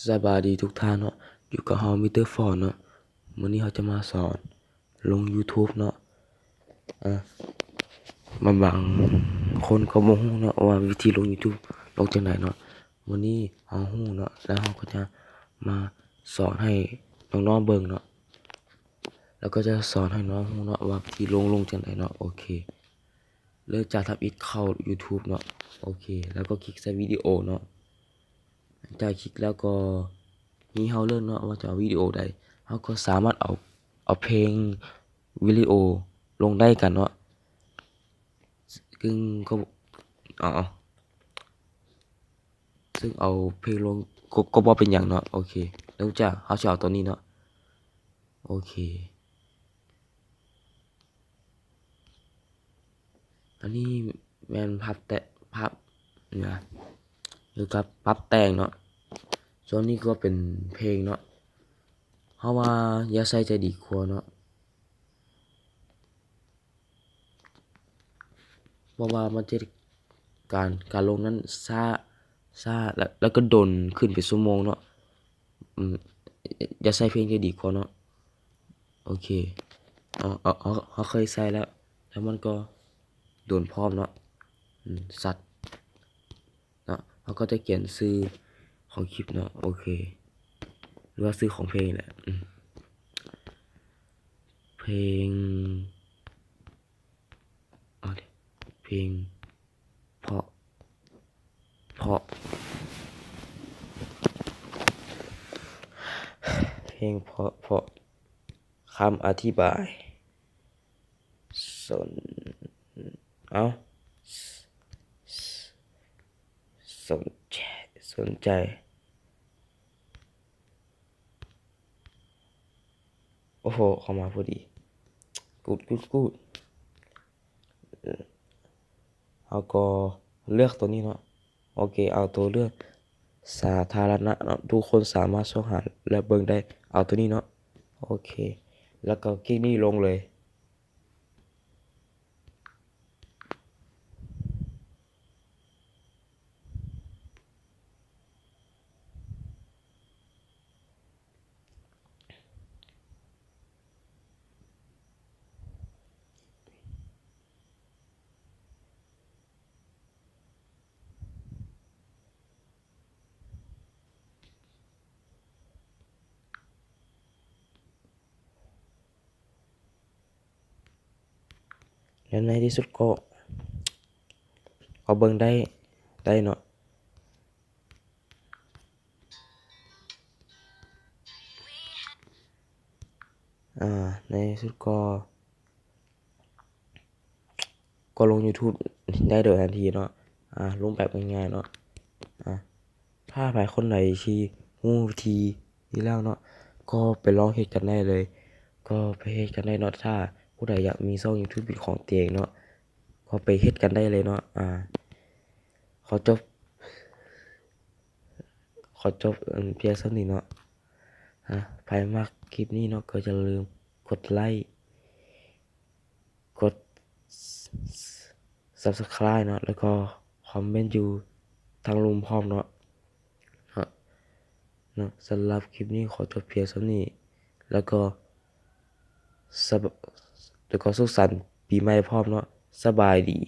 สบายดีทุกท่านเนาะอยู่กับเฮามิสเตอร์ฟอนเนาะมื้อนี้เขาจะมาสอนลง YouTube เนาะมาบางคนก็บ่ฮู้เนาะว่าวิธีลง YouTube ลงจังไดเนาะมื้อนี้เฮาฮู้เนาะแล้วเฮาก็จะมาสอนให้น้องๆเบิ่งเนาะแล้วก็จะสอนให้น้องฮู้เนาะว่าวิธีลงจังไดเนาะโอเคเริ่มจากทำอิฐเข้า YouTube เนาะโอเคแล้วก็คลิกใส่วิดีโอเนาะจากคลิกแล้วก็นี่เฮาเลือกเนาะว่าจะเอาวิดีโอใดเฮาก็สามารถเอาเพลงวิดีโอลงได้กันเนาะซึ่งก็ซึ่งเอาเพลงลงก็บ่เป็นหยังเนาะโอเคเริ่มจากเฮาสิเอาตัวนี้เนาะโอเคอันนี้แม่นภาพนะหรือกับปรับแต่งเนาะส่วนนี้ก็เป็นเพลงเนาะเฮาว่าอย่าใส่ใจดีกว่าเนาะเพราะว่ามันจะการลงนั้นช้าแล้วก็ดนขึ้นเป็นชั่วโมงเนาะอย่าใส่เพลงจะดีกว่าเนาะโอเคเขาเคยใส่แล้วมันก็โดนพร้อมเนาะสัตว์เนาะเขาก็จะเขียนชื่อของคลิปเนาะโอเคหรือว่าชื่อของเพลงแหละเพลงเพลงเพราะเพลงเพราะคำอธิบายสนเอาสนใจโอ้โหเข้ามาพอดีกูดเอาก็เลือกตัวนี้เนาะโอเคเอาตัวเลือกสาธารณะเนาะทุกคนสามารถเข้าหาและเบิ่งได้เอาตัวนี้เนาะโอเคแล้วก็คลิกนี้ลงเลยและในที่สุดก็เบิ่งได้เนาะในที่สุดก็ลง YouTube ได้โดยทันทีเนาะลงแบบง่ายๆเนาะถ้าใครคนไหนที่รู้วิธีนี้แล้วเนาะก็ไปลองเฮ็ดกันได้เลยก็ไปเฮ็ดกันได้เนาะถ้าผู้ใดอยากมีช่อง YouTube เป็นของตัวเองเนาะก็ไปเฮ็ดกันได้เลยเนาะขอจบเพียงเท่านี้เนาะใครมักคลิปนี้เนาะก็อย่าลืมกดไลค์กด Subscribe เนาะแล้วก็คอมเมนต์อยู่ทางรูมพร้อมเนาะสำหรับคลิปนี้ขอจบเพียงเท่านี้แล้วก็สุขสันต์ปีใหม่พร้อมเนาะสบายดี